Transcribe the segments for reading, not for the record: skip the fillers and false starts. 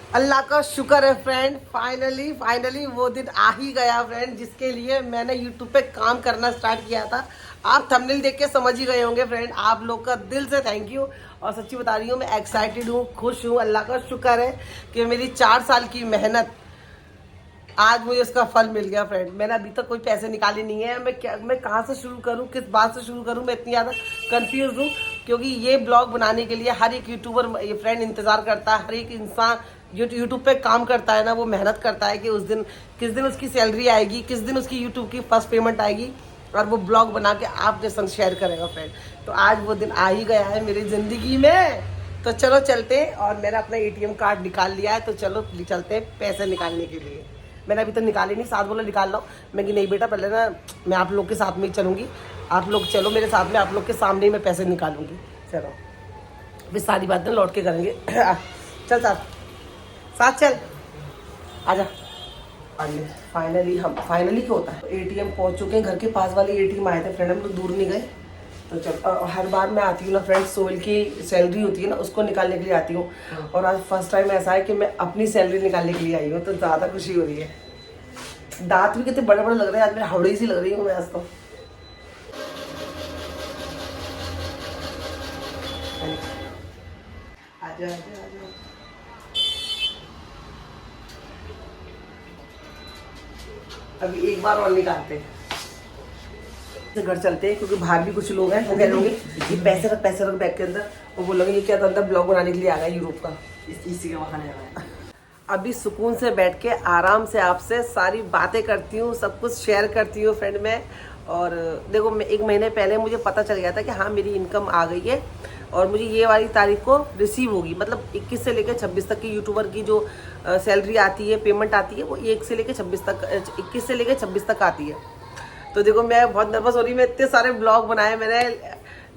अल्लाह का शुक्र है फ्रेंड, फाइनली वो दिन आ ही गया फ्रेंड, जिसके लिए मैंने यूट्यूब पे काम करना स्टार्ट किया था। आप थंबनेल देख के समझ ही गए होंगे फ्रेंड। आप लोग का दिल से थैंक यू। और सच्ची बता रही हूँ, मैं एक्साइटेड हूँ, खुश हूँ। अल्लाह का शुक्र है कि मेरी 4 साल की मेहनत आज मुझे उसका फल मिल गया फ्रेंड। मैंने अभी तक कोई पैसे निकाले नहीं है। मैं कहाँ से शुरू करूँ, किस बात से शुरू करूँ, मैं इतनी ज़्यादा कंफ्यूज हूँ। क्योंकि ये ब्लॉग बनाने के लिए हर एक यूट्यूबर ये फ्रेंड इंतज़ार करता है। हर एक इंसान जो यूट्यूब पे काम करता है ना, वो मेहनत करता है कि उस दिन किस दिन उसकी सैलरी आएगी, किस दिन उसकी यूट्यूब की फर्स्ट पेमेंट आएगी और वो ब्लॉग बना के आपके संग शेयर करेगा फ्रेंड। तो आज वो दिन आ ही गया है मेरी ज़िंदगी में। तो चलो चलते हैं। और मैंने अपना ATM कार्ड निकाल लिया है, तो चलो चलते हैं पैसे निकालने के लिए। मैंने अभी तक निकाले नहीं, साथ बोला निकाल लो। मैं कि नहीं बेटा, पहले ना मैं आप लोग के साथ में ही चलूँगी, आप लोग चलो मेरे साथ में, आप लोग के सामने ही मैं पैसे निकालूंगी। चलो फिर सारी बातें लौट के करेंगे। चल साथ चल, आजा। फाइनली क्या होता है, ATM पहुंच चुके हैं। घर के पास वाले ATM आए थे फ्रेंड, हम लोग दूर नहीं गए। तो चल, हर बार मैं आती हूँ ना फ्रेंड, सोहेल की सैलरी होती है ना, उसको निकालने के लिए आती हूँ। और आज फर्स्ट टाइम ऐसा है कि मैं अपनी सैलरी निकालने के लिए आई हूँ, तो ज़्यादा खुशी हो रही है। दांत भी कितने बड़े बड़े लग रहे हैं आज, मेरे हावड़ी सी लग रही हूँ मैं आज तो। आजा आजा आजा। अभी एक बार और निकालते हैं, तो घर चलते हैं। क्योंकि बाहर भी कुछ लोग हैं, वो कह रहे होंगे ये पैसे रख बैग के अंदर। वो बोलेंगे ये क्या अंदर ब्लॉग बनाने के लिए आ गया यूरोप का, इसी का बहाने आ गया। अभी सुकून से बैठ के आराम से आपसे सारी बातें करती हूँ, सब कुछ शेयर करती हूँ फ्रेंड में। और देखो, मैं 1 महीने पहले मुझे पता चल गया था कि हाँ मेरी इनकम आ गई है और मुझे ये वाली तारीख को रिसीव होगी। मतलब 21 से लेकर 26 तक की यूट्यूबर की जो सैलरी आती है, पेमेंट आती है, वो 1 से लेकर 26 तक, 21 से लेकर 26 तक आती है। तो देखो, मैं बहुत नर्वस हो रही हूँ। मैं इतने सारे ब्लॉग बनाए मैंने,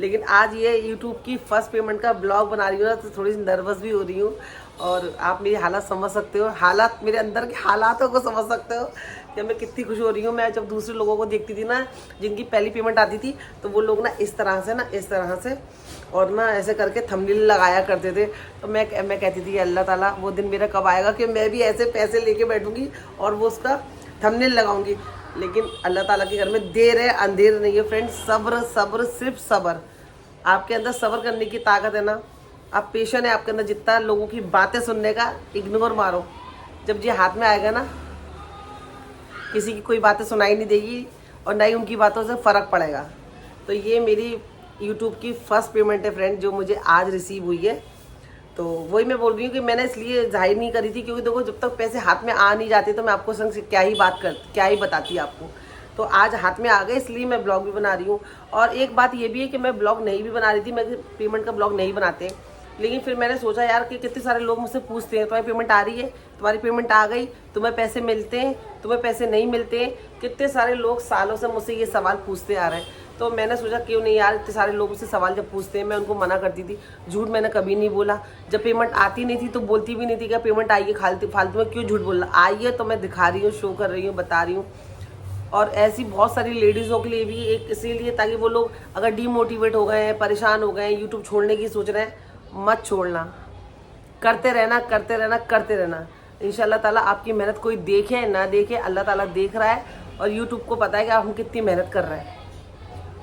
लेकिन आज ये यूट्यूब की फर्स्ट पेमेंट का ब्लॉग बना रही हूँ ना, तो थोड़ी सी नर्वस भी हो रही हूँ। और आप मेरी हालात समझ सकते हो, हालात मेरे अंदर के हालातों को समझ सकते हो कि मैं कितनी खुश हो रही हूँ। मैं जब दूसरे लोगों को देखती थी ना, जिनकी पहली पेमेंट आती थी, तो वो लोग ना इस तरह से और ना ऐसे करके थंबनेल लगाया करते थे। तो मैं कहती थी अल्लाह ताला, वो दिन मेरा कब आएगा कि मैं भी ऐसे पैसे लेके बैठूंगी और वो उसका थंबनेल लगाऊंगी। लेकिन अल्लाह ताला के घर में देर है अंधेर नहीं है फ्रेंड। सब्र, सिर्फ सब्र। आपके अंदर सब्र करने की ताकत है ना, आप पेशेंट है आपके अंदर। जितना लोगों की बातें सुनने का इग्नोर मारो, जब ये हाथ में आएगा ना, किसी की कोई बातें सुनाई नहीं देगी और ना ही उनकी बातों से फ़र्क पड़ेगा। तो ये मेरी यूट्यूब की फर्स्ट पेमेंट है फ्रेंड, जो मुझे आज रिसीव हुई है। तो वही मैं बोल रही हूँ कि मैंने इसलिए जाहिर नहीं करी थी, क्योंकि देखो, जब तक पैसे हाथ में आ नहीं जाते तो मैं आपको संग से क्या ही बताती आपको। तो आज हाथ में आ गए, इसलिए मैं ब्लॉग भी बना रही हूँ। और एक बात ये भी है कि मैं ब्लॉग नहीं भी बना रही थी, मैं पेमेंट का ब्लॉग नहीं बनाते। लेकिन फिर मैंने सोचा यार कि कितने सारे लोग मुझसे पूछते हैं, तुम्हारी पेमेंट आ रही है, तुम्हारी पेमेंट आ गई, तुम्हें पैसे मिलते हैं, तुम्हें पैसे नहीं मिलते हैं। कितने सारे लोग सालों से मुझसे ये सवाल पूछते आ रहे हैं। तो मैंने सोचा क्यों नहीं यार, इतने सारे लोग मुझसे सवाल जब पूछते हैं, मैं उनको मना करती थी। झूठ मैंने कभी नहीं बोला। जब पेमेंट आती नहीं थी तो बोलती भी नहीं थी कि पेमेंट आई है, फालतू में क्यों झूठ बोलना। आई है तो मैं दिखा रही हूँ, शो कर रही हूँ, बता रही हूँ। और ऐसी बहुत सारी लेडीज़ों के लिए भी एक इसीलिए, ताकि वो लोग अगर डीमोटिवेट हो गए हैं, परेशान हो गए हैं, यूट्यूब छोड़ने की सोच रहे हैं, मत छोड़ना, करते रहना। इंशाल्लाह ताला आपकी मेहनत कोई देखे ना देखे, अल्लाह ताला देख रहा है। और यूट्यूब को पता है कि आप हम कितनी मेहनत कर रहे हैं।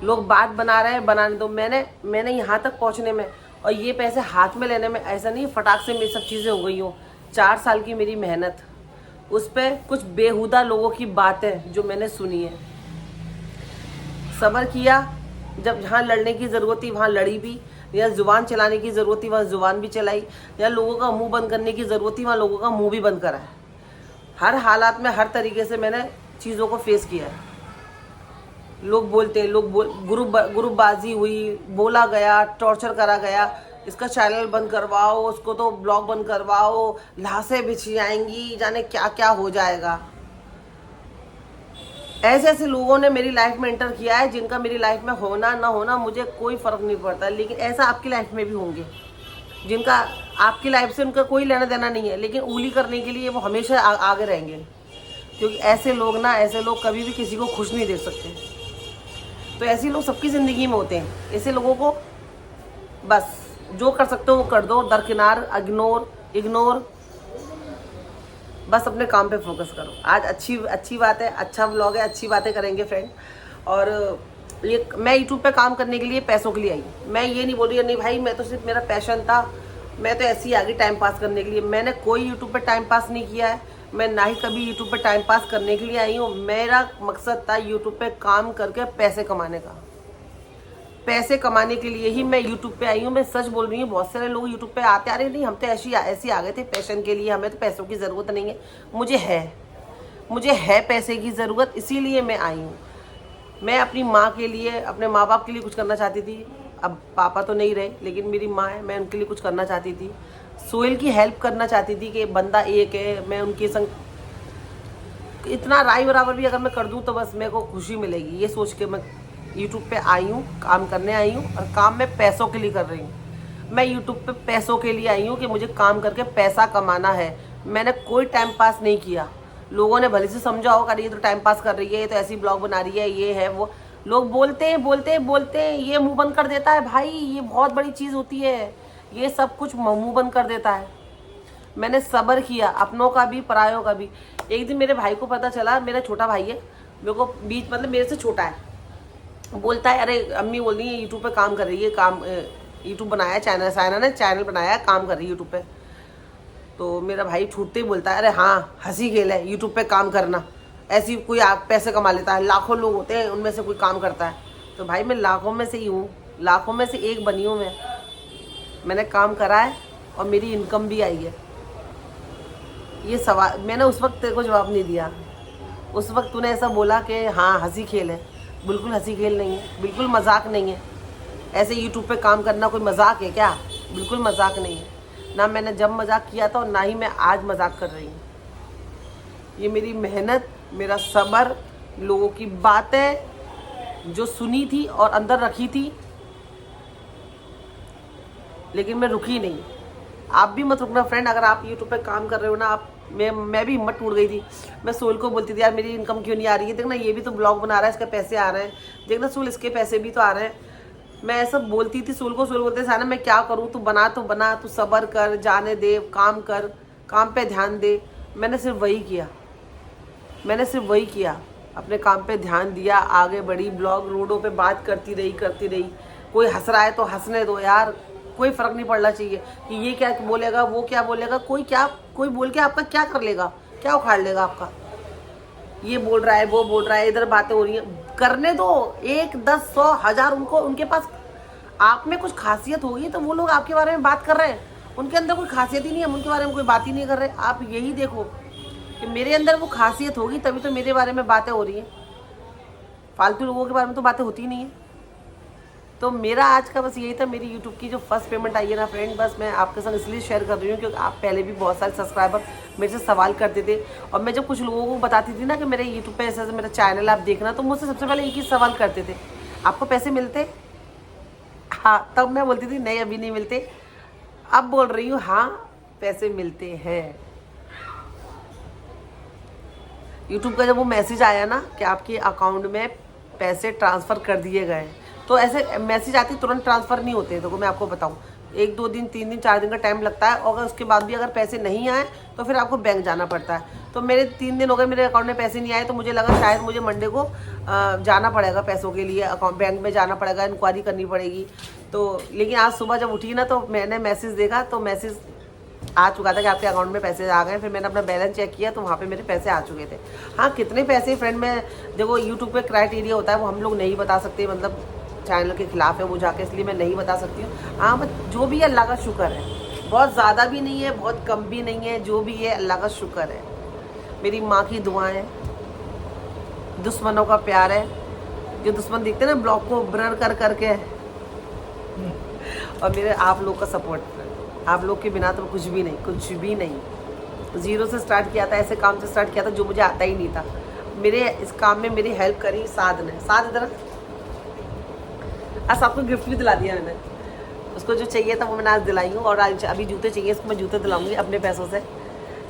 लोग बात बना रहे हैं, बनाने दो। मैंने यहाँ तक पहुँचने में और ये पैसे हाथ में लेने में ऐसा नहीं फटाक से मेरी सब चीज़ें हो गई हों। 4 साल की मेरी मेहनत, उस पर कुछ बेहुदा लोगों की बातें जो मैंने सुनी है। सब्र किया, जब जहाँ लड़ने की ज़रूरत थी वहाँ लड़ी भी, या ज़ुबान चलाने की ज़रूरत थी वहाँ ज़ुबान भी चलाई, या लोगों का मुंह बंद करने की ज़रूरत थी वहाँ लोगों का मुंह भी बंद करा है। हर हालात में, हर तरीके से मैंने चीज़ों को फेस किया है। लोग बोलते हैं, ग्रुपबाजी हुई, बोला गया, टॉर्चर करा गया, इसका चैनल बंद करवाओ, उसको तो ब्लॉग बंद करवाओ, लाशें बिछी आएंगी, जाने क्या क्या हो जाएगा। ऐसे लोगों ने मेरी लाइफ में एंटर किया है, जिनका मेरी लाइफ में होना ना होना मुझे कोई फ़र्क नहीं पड़ता। लेकिन ऐसा आपकी लाइफ में भी होंगे, जिनका आपकी लाइफ से उनका कोई लेना देना नहीं है, लेकिन उंगली करने के लिए वो हमेशा आगे रहेंगे। क्योंकि ऐसे लोग कभी भी किसी को खुश नहीं देख सकते। तो ऐसे लोग सबकी ज़िंदगी में होते हैं। ऐसे लोगों को बस जो कर सकते हो वो कर दो, दरकिनार, इग्नोर। बस अपने काम पे फोकस करो। आज अच्छी बात है, अच्छा व्लॉग है, अच्छी बातें करेंगे फ्रेंड। और ये मैं यूट्यूब पे काम करने के लिए, पैसों के लिए आई। मैं ये नहीं बोल रही नहीं भाई, मैं तो सिर्फ मेरा पैशन था, मैं तो ऐसे ही आ गई टाइम पास करने के लिए। मैंने कोई यूट्यूब पे टाइम पास नहीं किया है, मैं ना ही कभी यूट्यूब पे टाइम पास करने के लिए आई हूँ। मेरा मकसद था यूट्यूब पे काम करके पैसे कमाने का। पैसे कमाने के लिए ही मैं यूट्यूब पे आई हूँ। मैं सच बोल रही हूँ, बहुत सारे लोग यूट्यूब पे आते आ रहे नहीं, हम तो ऐसे आ गए थे पैशन के लिए, हमें तो पैसों की ज़रूरत नहीं है। मुझे है पैसे की ज़रूरत, इसीलिए मैं आई हूँ। मैं अपनी माँ के लिए, अपने माँ बाप के लिए कुछ करना चाहती थी। अब पापा तो नहीं रहे, लेकिन मेरी माँ है, मैं उनके लिए कुछ करना चाहती थी। सोहेल की हेल्प करना चाहती थी कि बंदा एक है, मैं उनके संग इतना राय बराबर भी अगर मैं कर दूँ तो बस मेरे को खुशी मिलेगी। ये सोच के मैं यूट्यूब पे आई हूँ, काम करने आई हूँ, और काम मैं पैसों के लिए कर रही हूँ। मैं यूट्यूब पे पैसों के लिए आई हूँ कि मुझे काम करके पैसा कमाना है। मैंने कोई टाइम पास नहीं किया। लोगों ने भले से समझा होगा, अरे ये तो टाइम पास कर रही है, ये तो ऐसी ब्लॉग बना रही है, ये है वो। लोग बोलते हैं, ये मुंह बंद कर देता है। भाई ये बहुत बड़ी चीज़ होती है, ये सब कुछ मुंह बंद कर देता है। मैंने सब्र किया, अपनों का भी परायों का भी। एक दिन मेरे भाई को पता चला, मेरा छोटा भाई है, मेरे को बीच मतलब मेरे से छोटा है, बोलता है अरे अम्मी बोल रही है यूट्यूब पे काम कर रही है, काम यूट्यूब बनाया चैनल, साइना ने चैनल बनाया, काम कर रही है यूट्यूब पे। तो मेरा भाई छूटते ही बोलता है अरे हाँ, हंसी खेल है यूट्यूब पे काम करना, ऐसी कोई पैसे कमा लेता है, लाखों लोग होते हैं उनमें से कोई काम करता है। तो भाई मैं लाखों में से ही हूँ, लाखों में से एक बनी हूँ मैंने काम करा है और मेरी इनकम भी आई है। ये सवाल मैंने उस वक्त तेरे को जवाब नहीं दिया। उस वक्त तूने ऐसा बोला कि हाँ हंसी खेल है। बिल्कुल हंसी खेल नहीं है, बिल्कुल मजाक नहीं है। ऐसे यूट्यूब पे काम करना कोई मजाक है क्या? बिल्कुल मजाक नहीं है। ना मैंने जब मजाक किया था और ना ही मैं आज मजाक कर रही हूँ। ये मेरी मेहनत, मेरा सब्र, लोगों की बातें जो सुनी थी और अंदर रखी थी, लेकिन मैं रुकी नहीं। आप भी मत रुकना फ्रेंड। अगर आप यूट्यूब पे काम कर रहे हो ना, आप मैं भी हिम्मत टूट गई थी। मैं सोहेल को बोलती थी यार मेरी इनकम क्यों नहीं आ रही है, देखना ये भी तो ब्लॉग बना रहा है, इसके पैसे आ रहे हैं, देखना सोहेल इसके पैसे भी तो आ रहे हैं। मैं ऐसा बोलती थी सोहेल को। सोहेल बोलते साना मैं क्या करूँ, तू बना तो बना, तू सब्र कर, जाने दे, काम कर, काम पे ध्यान दे। मैंने सिर्फ वही किया, अपने काम पे ध्यान दिया, आगे बढ़ी, ब्लॉग रोडों पे बात करती रही। कोई हंस रहा है तो हंसने दो यार, कोई फ़र्क नहीं पड़ना चाहिए कि ये क्या बोलेगा, वो क्या बोलेगा। कोई बोल के आपका क्या कर लेगा, क्या उखाड़ लेगा आपका। ये बोल रहा है, वो बोल रहा है, इधर बातें हो रही हैं, करने दो। 1, 10, 100, 1000 उनके पास आप में कुछ खासियत होगी तो वो लोग आपके बारे में बात कर रहे हैं। उनके अंदर कोई खासियत ही नहीं है, हम उनके बारे में कोई बात ही नहीं कर रहे। आप यही देखो कि मेरे अंदर वो खासियत होगी तभी तो मेरे बारे में बातें हो रही हैं। फालतू लोगों के बारे में तो बातें होती नहीं है। तो मेरा आज का बस यही था। मेरी यूट्यूब की जो फर्स्ट पेमेंट आई है ना फ्रेंड, बस मैं आपके साथ इसलिए शेयर कर रही हूँ क्योंकि आप पहले भी बहुत सारे सब्सक्राइबर मेरे से सवाल करते थे, और मैं जब कुछ लोगों को बताती थी ना कि मेरे यूट्यूब पे ऐसा मेरा चैनल आप देखना, तो मुझसे सबसे पहले एक ही सवाल करते थे, आपको पैसे मिलते? हाँ, तब मैं बोलती थी नहीं अभी नहीं मिलते। अब बोल रही हूँ हाँ पैसे मिलते हैं। यूट्यूब का जब वो मैसेज आया ना कि आपके अकाउंट में पैसे ट्रांसफ़र कर दिए गए, तो ऐसे मैसेज आती तुरंत ट्रांसफ़र नहीं होते। तो मैं आपको बताऊं, 1, 2 दिन, 3 दिन, 4 दिन का टाइम लगता है, और उसके बाद भी अगर पैसे नहीं आए तो फिर आपको बैंक जाना पड़ता है। तो मेरे 3 दिन हो गए, मेरे अकाउंट में पैसे नहीं आए, तो मुझे लगा शायद मुझे मंडे को जाना पड़ेगा पैसों के लिए, अकाउंट बैंक में जाना पड़ेगा, इंक्वायरी करनी पड़ेगी। तो लेकिन आज सुबह जब उठी ना तो मैंने मैसेज देखा, तो मैसेज आ चुका था कि आपके अकाउंट में पैसे आ गए। फिर मैंने अपना बैलेंस चेक किया तो वहाँ पे मेरे पैसे आ चुके थे। हाँ, कितने पैसे फ्रेंड में देखो यूट्यूब पे क्राइटेरिया होता है, वो हम लोग नहीं बता सकते, मतलब चैनल के खिलाफ है वो जाके, इसलिए मैं नहीं बता सकती हूँ। हाँ, बस जो भी है अल्लाह का शुक्र है, बहुत ज़्यादा भी नहीं है, बहुत कम भी नहीं है, जो भी है अल्लाह का शुक्र है। मेरी माँ की दुआएं, दुश्मनों का प्यार है। जो दुश्मन दिखते हैं ना ब्लॉग को ब्लर कर करके, और मेरे आप लोग का सपोर्ट, आप लोग के बिना तो कुछ भी नहीं। ज़ीरो से स्टार्ट किया था, ऐसे काम से स्टार्ट किया था जो मुझे आता ही नहीं था। मेरे इस काम में मेरी हेल्प करी साध ने। साध इधर आज आपको गिफ्ट भी दिला दिया मैंने, उसको जो चाहिए था वो मैंने आज दिलाई हूँ। और आज अभी जूते चाहिए, इसको मैं जूते दिलाऊंगी अपने पैसों से।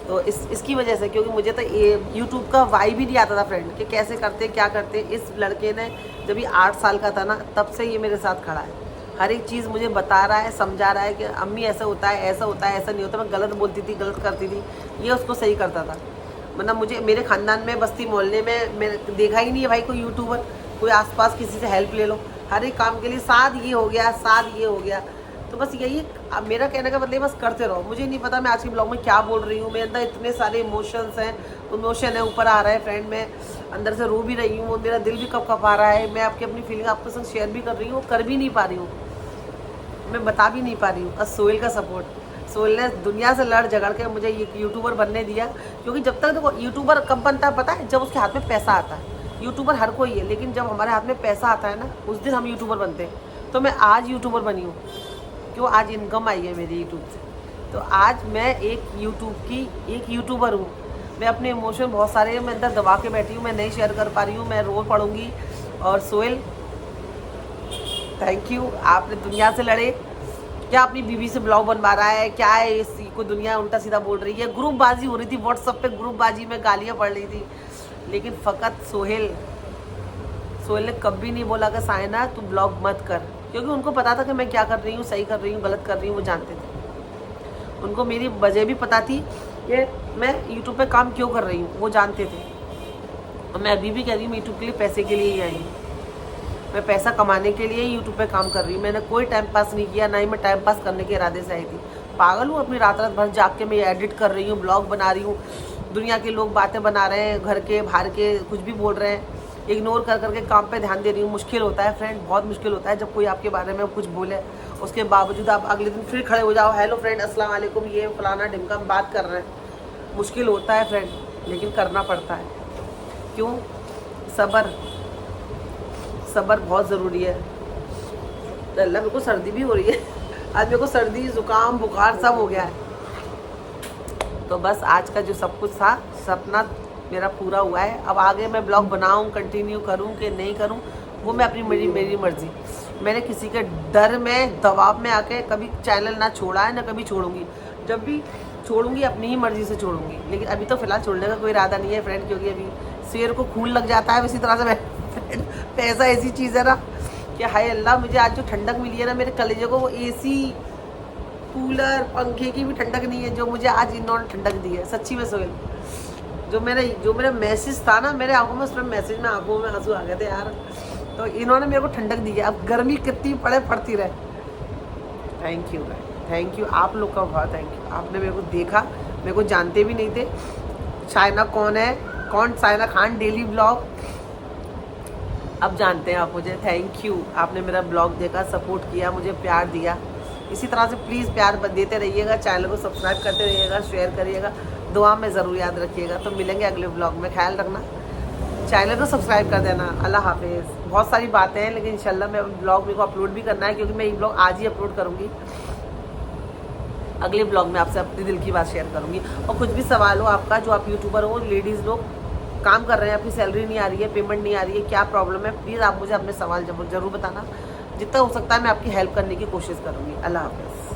तो इसकी वजह से, क्योंकि मुझे तो ये यूट्यूब का वाइब भी नहीं आता था फ्रेंड कि कैसे करते क्या करते। इस लड़के ने जब ये 8 साल का था ना, तब से ये मेरे साथ खड़ा है। हर एक चीज़ मुझे बता रहा है, समझा रहा है कि अम्मी ऐसा होता है, ऐसा होता है, ऐसा नहीं होता। मैं गलत बोलती थी, गलत करती थी, ये उसको सही करता था। मतलब मुझे मेरे ख़ानदान में, बस्ती मोहल्ले में मैंने देखा ही नहीं है भाई कोई यूट्यूबर, कोई आसपास किसी से हेल्प ले लो। हर एक काम के लिए साथ ये हो गया, साथ ये हो गया। तो बस यही अब मेरा कहने का मतलब बस करते रहो। मुझे नहीं पता मैं आज के ब्लॉग में क्या बोल रही हूँ, मेरे अंदर इतने सारे इमोशंस हैं, इमोशन है ऊपर आ रहा है फ्रेंड। मैं अंदर से रो भी रही हूँ, मेरा दिल भी कप आ रहा है। मैं आपकी अपनी फीलिंग आपके संग शेयर भी कर रही हूँ, कर भी नहीं पा रही हूँ, मैं बता भी नहीं पा रही हूँ। बस सोहेल का सपोर्ट, सोहेल ने दुनिया से लड़ झगड़ के मुझे ये यूट्यूबर बनने दिया। क्योंकि जब तक देखो यूट्यूबर कब बनता है पता है, जब उसके हाथ में पैसा आता है। यूट्यूबर हर कोई है, लेकिन जब हमारे हाथ में पैसा आता है ना, उस दिन हम यूट्यूबर बनते हैं। तो मैं आज यूट्यूबर बनी हूँ, क्यों आज इनकम आई है मेरी यूट्यूब से। तो आज मैं एक यूट्यूबर हूँ। मैं अपने इमोशन बहुत सारे मैं अंदर दबा के बैठी हूँ, मैं नहीं शेयर कर पा रही हूँ, मैं रो पड़ूंगी। और सोहेल थैंक यू, आपने दुनिया से लड़े। क्या अपनी बीवी से ब्लॉग बनवा रहा है, क्या है इसी को दुनिया उल्टा सीधा बोल रही है। ग्रुपबाजी हो रही थी व्हाट्सएप पे, ग्रुपबाजी में गालियाँ पड़ रही थी, लेकिन फ़कत सोहेल ने कभी नहीं बोला कि साइना तू ब्लॉग मत कर। क्योंकि उनको पता था कि मैं क्या कर रही हूँ, सही कर रही हूँ, गलत कर रही हूँ, वो जानते थे। उनको मेरी वजह भी पता थी कि मैं यूट्यूब पे काम क्यों कर रही हूँ, वो जानते थे। और मैं अभी भी कह रही हूँ, यूट्यूब के लिए, पैसे के लिए ही आई हूँ। मैं पैसा कमाने के लिए यूट्यूब पे काम कर रही हूँ। मैंने कोई टाइम पास नहीं किया, ना ही मैं टाइम पास करने के इरादे से आई थी। पागल हूँ, अपनी रात रात भर जाग के मैं एडिट कर रही हूँ, ब्लॉग बना रही हूँ। दुनिया के लोग बातें बना रहे हैं, घर के बाहर के कुछ भी बोल रहे हैं, इग्नोर कर करके काम पे ध्यान दे रही हूँ। मुश्किल होता है फ्रेंड, बहुत मुश्किल होता है जब कोई आपके बारे में कुछ बोले, उसके बावजूद आप अगले दिन फिर खड़े हो जाओ, हेलो फ्रेंड, अस्सलाम वालेकुम, ये फलाना ढिमका बात कर रहे हैं। मुश्किल होता है फ्रेंड, लेकिन करना पड़ता है। क्यों? सब्र बहुत ज़रूरी है। अल्लाह, मेरे को सर्दी भी हो रही है आज, मेरे को सर्दी, ज़ुकाम, बुखार सब हो गया है। तो बस आज का जो सब कुछ था, सपना मेरा पूरा हुआ है। अब आगे मैं ब्लॉग बनाऊं, कंटिन्यू करूं कि नहीं करूं, वो मैं अपनी मेरी मर्ज़ी। मैंने किसी के डर में, दबाव में आके कभी चैनल ना छोड़ा है, ना कभी छोड़ूंगी। जब भी छोड़ूंगी अपनी ही मर्ज़ी से छोड़ूंगी, लेकिन अभी तो फ़िलहाल छोड़ने का कोई इरादा नहीं है फ्रेंड। क्योंकि अभी शेर को खून लग जाता है, इसी तरह से मैं पैसा ऐसी चीज़ है ना कि हाय अल्लाह, मुझे आज जो ठंडक मिली है ना मेरे कलेजे को, वो एसी, कूलर, पंखे की भी ठंडक नहीं है जो मुझे आज इन्होंने ठंडक दी है। सच्ची में सोहेल, जो मेरा मैसेज था ना, मेरे आंखों में उस मैसेज में आंखों में आंसू आ गए थे यार। तो इन्होंने मेरे को ठंडक दी है। अब गर्मी कितनी पड़े पड़ती रहे। थैंक यू, थैंक यू, आप लोग का बहुत थैंक यू। आपने मेरे को देखा, मेरे को जानते भी नहीं थे साइना कौन है, कौन साइना खान डेली ब्लॉग, अब जानते हैं आप मुझे। थैंक यू, आपने मेरा ब्लॉग देखा, सपोर्ट किया, मुझे प्यार दिया। इसी तरह से प्लीज़ प्यार देते रहिएगा, चैनल को सब्सक्राइब करते रहिएगा, शेयर करिएगा, दुआ में ज़रूर याद रखिएगा। तो मिलेंगे अगले ब्लॉग में, ख्याल रखना, चैनल को सब्सक्राइब कर देना। अल्लाह हाफिज़। बहुत सारी बातें हैं, लेकिन इंशाल्लाह मैं ब्लॉग मेरे को अपलोड भी करना है, क्योंकि मैं ये ब्लॉग आज ही अपलोड करूँगी। अगले ब्लॉग में आपसे अपनी दिल की बात शेयर करूँगी। और कुछ भी सवाल हो आपका, जो आप यूट्यूबर हो, लेडीज़ लोग काम कर रहे हैं, आपकी सैलरी नहीं आ रही है, पेमेंट नहीं आ रही है, क्या प्रॉब्लम है, प्लीज़ आप मुझे अपने सवाल ज़रूर बताना। जितना हो सकता है मैं आपकी हेल्प करने की कोशिश करूँगी। अल्लाह हाफ़िज़।